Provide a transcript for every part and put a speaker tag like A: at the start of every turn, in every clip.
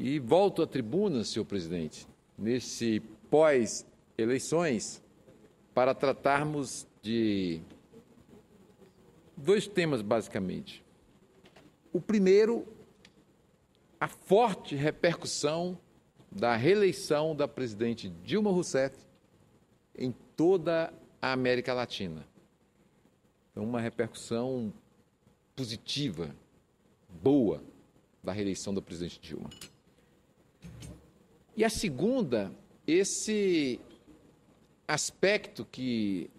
A: E volto à tribuna, senhor presidente, nesse pós-eleições, para tratarmos de dois temas, basicamente. O primeiro, a forte repercussão da reeleição da presidente Dilma Rousseff em toda a América Latina. Então, uma repercussão positiva, boa, da reeleição da presidente Dilma. E a segunda, esse aspecto que,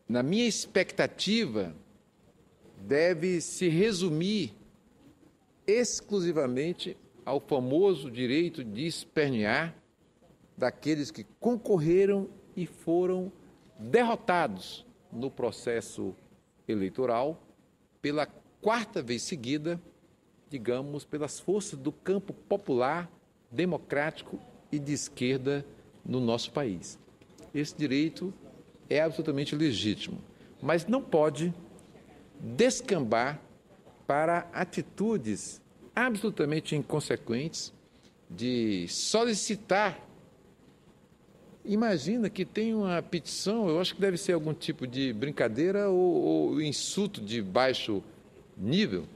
A: na minha expectativa, deve se resumir exclusivamente ao famoso direito de espernear daqueles que concorreram e foram derrotados no processo eleitoral pela quarta vez seguida, digamos, pelas forças do campo popular, democrático e de esquerda no nosso país. Esse direito é absolutamente legítimo, mas não pode descambar para atitudes absolutamente inconsequentes de solicitar. Imagina que tem uma petição, eu acho que deve ser algum tipo de brincadeira ou insulto de baixo nível,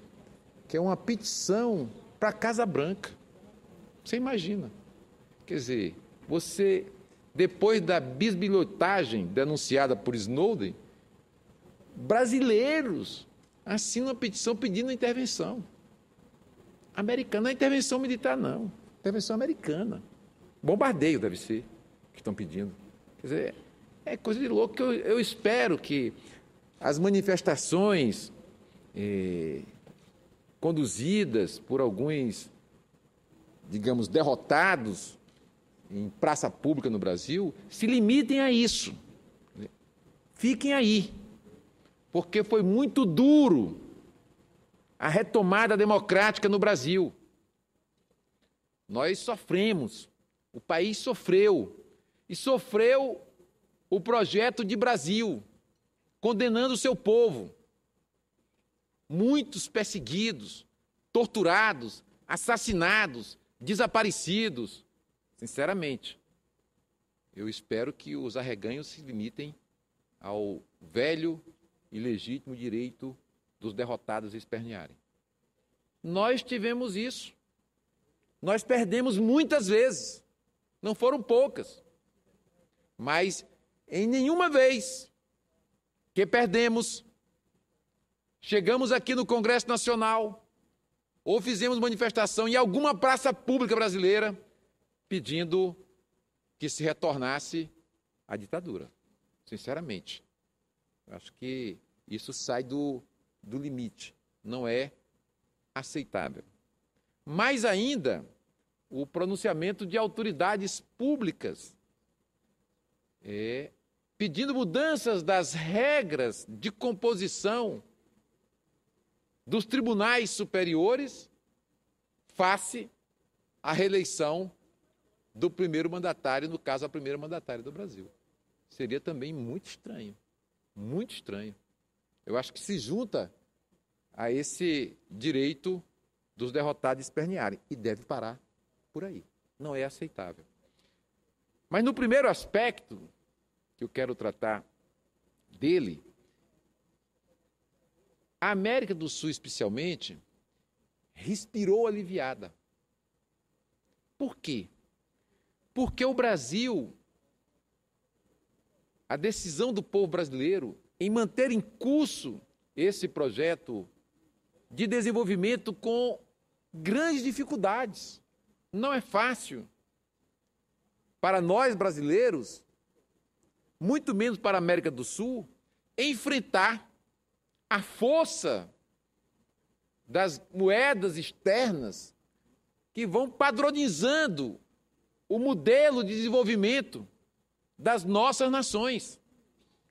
A: que é uma petição para a Casa Branca. Você imagina. Quer dizer, você, depois da bisbilhotagem denunciada por Snowden, brasileiros assinam uma petição pedindo intervenção. Americana, não é intervenção militar, não. Intervenção americana. Bombardeio deve ser, que estão pedindo. Quer dizer, é coisa de louco que eu espero que as manifestações conduzidas por alguns, digamos, derrotados em praça pública no Brasil, se limitem a isso. Fiquem aí, porque foi muito duro a retomada democrática no Brasil. Nós sofremos, o país sofreu, e sofreu o projeto de Brasil, condenando o seu povo. Muitos perseguidos, torturados, assassinados, desaparecidos. Sinceramente, eu espero que os arreganhos se limitem ao velho e legítimo direito dos derrotados espernearem. Nós tivemos isso. Nós perdemos muitas vezes. Não foram poucas. Mas em nenhuma vez que perdemos, chegamos aqui no Congresso Nacional ou fizemos manifestação em alguma praça pública brasileira pedindo que se retornasse à ditadura. Sinceramente, acho que isso sai do limite, não é aceitável. Mais ainda, o pronunciamento de autoridades públicas pedindo mudanças das regras de composição dos tribunais superiores face à reeleição do primeiro mandatário, no caso, a primeira mandatária do Brasil. Seria também muito estranho, muito estranho. Eu acho que se junta a esse direito dos derrotados espernearem, e deve parar por aí. Não é aceitável. Mas no primeiro aspecto que eu quero tratar dele, a América do Sul, especialmente, respirou aliviada. Por quê? Porque o Brasil, a decisão do povo brasileiro em manter em curso esse projeto de desenvolvimento com grandes dificuldades. Não é fácil para nós brasileiros, muito menos para a América do Sul, enfrentar a força das moedas externas que vão padronizando o modelo de desenvolvimento das nossas nações.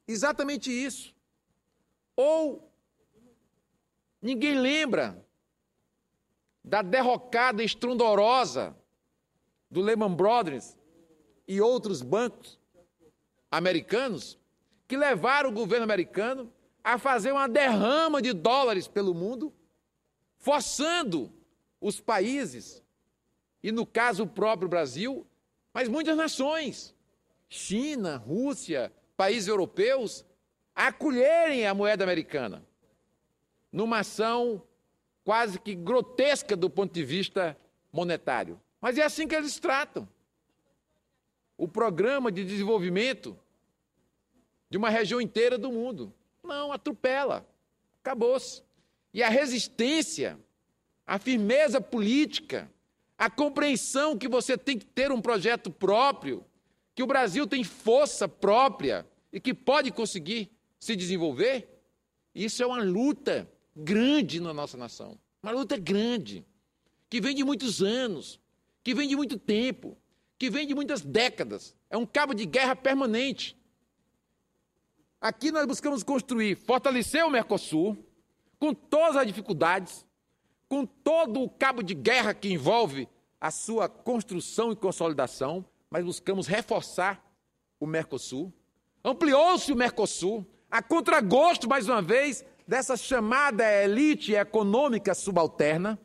A: Exatamente isso. Ou ninguém lembra da derrocada estrondorosa do Lehman Brothers e outros bancos americanos que levaram o governo americano a fazer uma derrama de dólares pelo mundo, forçando os países e no caso o próprio Brasil, mas muitas nações, China, Rússia, países europeus, a acolherem a moeda americana, numa ação quase que grotesca do ponto de vista monetário. Mas é assim que eles tratam o programa de desenvolvimento de uma região inteira do mundo. Não, atropela, acabou-se. E a resistência, a firmeza política, a compreensão que você tem que ter um projeto próprio, que o Brasil tem força própria e que pode conseguir se desenvolver, isso é uma luta grande na nossa nação. Uma luta grande, que vem de muitos anos, que vem de muito tempo, que vem de muitas décadas. É um cabo de guerra permanente. Aqui nós buscamos construir, fortalecer o Mercosul, com todas as dificuldades, com todo o cabo de guerra que envolve a sua construção e consolidação, mas buscamos reforçar o Mercosul. Ampliou-se o Mercosul, a contragosto, mais uma vez, dessa chamada elite econômica subalterna.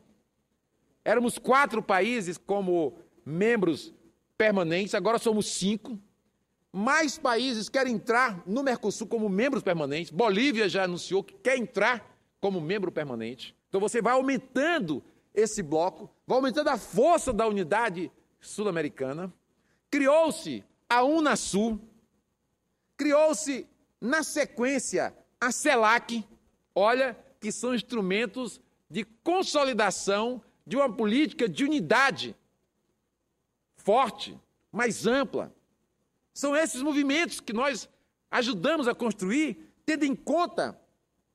A: Éramos 4 países como membros permanentes, agora somos 5. Mais países querem entrar no Mercosul como membros permanentes. Bolívia já anunciou que quer entrar como membro permanente. Então você vai aumentando esse bloco, vai aumentando a força da unidade sul-americana. Criou-se a Unasul, criou-se, na sequência, a CELAC, olha, que são instrumentos de consolidação de uma política de unidade forte, mais ampla. São esses movimentos que nós ajudamos a construir, tendo em conta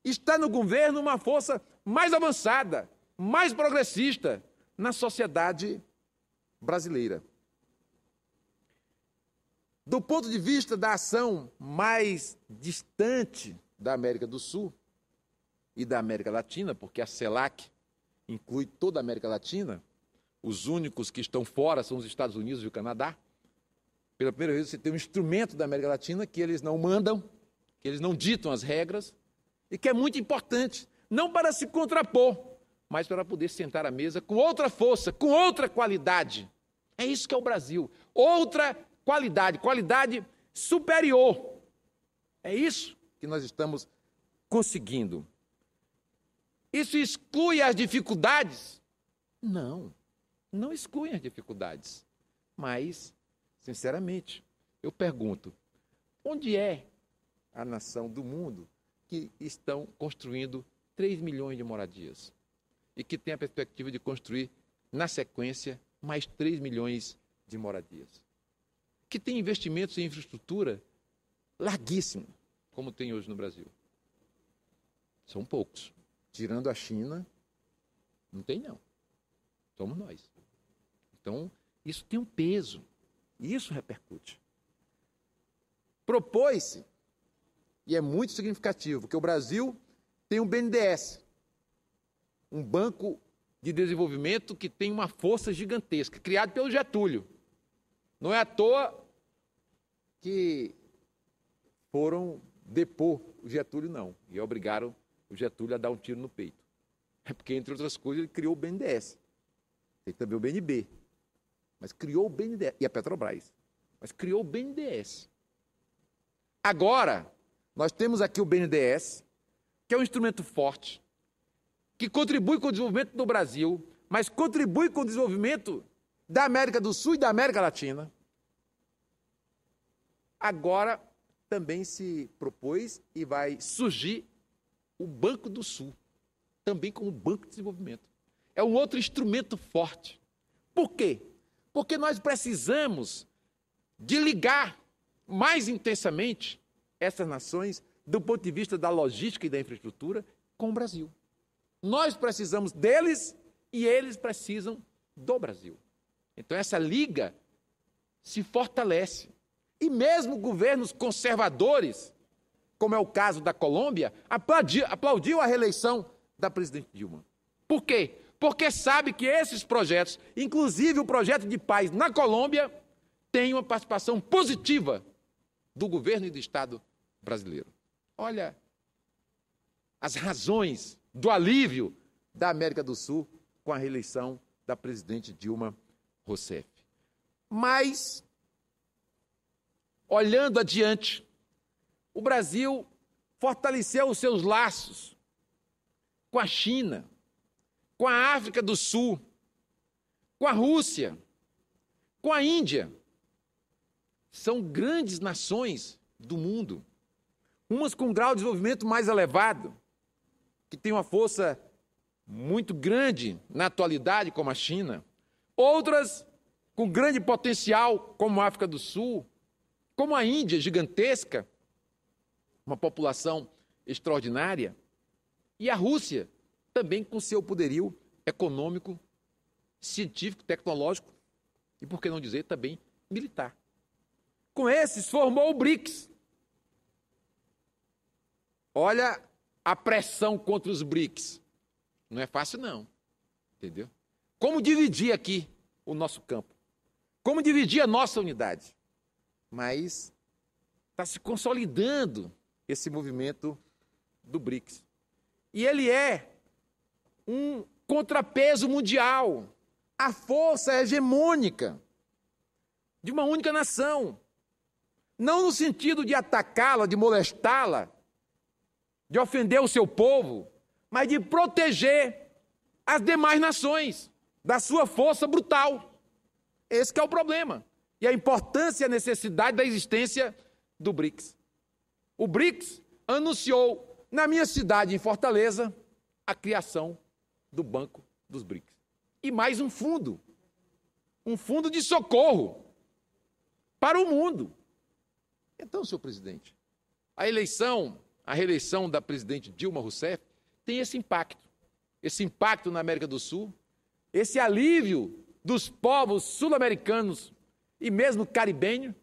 A: estar no governo uma força mais avançada, mais progressista na sociedade brasileira. Do ponto de vista da ação mais distante da América do Sul e da América Latina, porque a CELAC inclui toda a América Latina, os únicos que estão fora são os Estados Unidos e o Canadá. Pela primeira vez você tem um instrumento da América Latina que eles não mandam, que eles não ditam as regras, e que é muito importante, não para se contrapor, mas para poder sentar à mesa com outra força, com outra qualidade. É isso que é o Brasil. Outra qualidade, qualidade superior. É isso que nós estamos conseguindo. Isso exclui as dificuldades? Não, não exclui as dificuldades. Mas, sinceramente, eu pergunto, onde é a nação do mundo que estão construindo 3 milhões de moradias e que tem a perspectiva de construir, na sequência, mais 3 milhões de moradias? Que tem investimentos em infraestrutura larguíssimo, como tem hoje no Brasil? São poucos. Tirando a China, não tem não. Somos nós. Então, isso tem um peso. E isso repercute. Propôs-se, e é muito significativo, que o Brasil tem um BNDES, um Banco de Desenvolvimento que tem uma força gigantesca, criado pelo Getúlio. Não é à toa que foram depor o Getúlio, não, e obrigaram o Getúlio a dar um tiro no peito. É porque, entre outras coisas, ele criou o BNDES. Tem também o BNB. Mas criou o BNDES. E a Petrobras. Mas criou o BNDES. Agora, nós temos aqui o BNDES, que é um instrumento forte, que contribui com o desenvolvimento do Brasil, mas contribui com o desenvolvimento da América do Sul e da América Latina. Agora, também se propôs e vai surgir o Banco do Sul, também como Banco de Desenvolvimento. É um outro instrumento forte. Por quê? Porque nós precisamos de ligar mais intensamente essas nações do ponto de vista da logística e da infraestrutura com o Brasil. Nós precisamos deles e eles precisam do Brasil. Então essa liga se fortalece. E mesmo governos conservadores, como é o caso da Colômbia, aplaudiu a reeleição da presidente Dilma. Por quê? Porque sabe que esses projetos, inclusive o projeto de paz na Colômbia, tem uma participação positiva do governo e do Estado brasileiro. Olha as razões do alívio da América do Sul com a reeleição da presidente Dilma Rousseff. Mas, olhando adiante, o Brasil fortaleceu os seus laços com a China, com a África do Sul, com a Rússia, com a Índia. São grandes nações do mundo, umas com um grau de desenvolvimento mais elevado, que tem uma força muito grande na atualidade, como a China, outras com grande potencial, como a África do Sul, como a Índia, gigantesca, uma população extraordinária, e a Rússia, também com seu poderio econômico, científico, tecnológico e, por que não dizer, também militar. Com esses, formou o BRICS. Olha a pressão contra os BRICS. Não é fácil, não. Entendeu? Como dividir aqui o nosso campo? Como dividir a nossa unidade? Mas está se consolidando esse movimento do BRICS. E ele é um contrapeso mundial, a força hegemônica de uma única nação. Não no sentido de atacá-la, de molestá-la, de ofender o seu povo, mas de proteger as demais nações da sua força brutal. Esse que é o problema. E a importância e a necessidade da existência do BRICS. O BRICS anunciou, na minha cidade, em Fortaleza, a criação do Banco dos BRICS. E mais um fundo de socorro para o mundo. Então, senhor presidente, a reeleição da presidente Dilma Rousseff tem esse impacto na América do Sul, esse alívio dos povos sul-americanos e mesmo caribenho,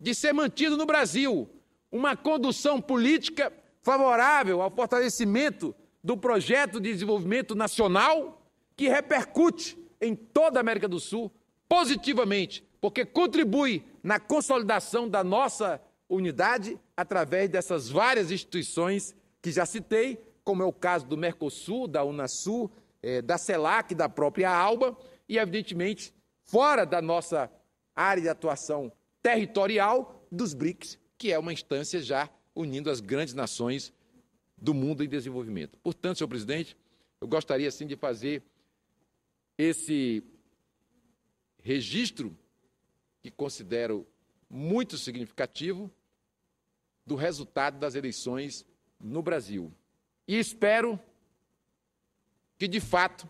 A: de ser mantido no Brasil uma condução política favorável ao fortalecimento do projeto de desenvolvimento nacional que repercute em toda a América do Sul positivamente, porque contribui na consolidação da nossa unidade através dessas várias instituições que já citei, como é o caso do Mercosul, da Unasul, da CELAC, da própria ALBA, e, evidentemente, fora da nossa área de atuação territorial, dos BRICS, que é uma instância já unindo as grandes nações do mundo em desenvolvimento. Portanto, senhor presidente, eu gostaria, sim, de fazer esse registro, que considero muito significativo, do resultado das eleições no Brasil. E espero que, de fato,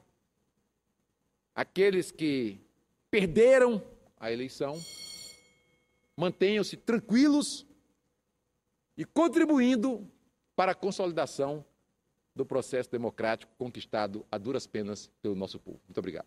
A: aqueles que perderam a eleição mantenham-se tranquilos e contribuindo para a consolidação do processo democrático conquistado a duras penas pelo nosso povo. Muito obrigado.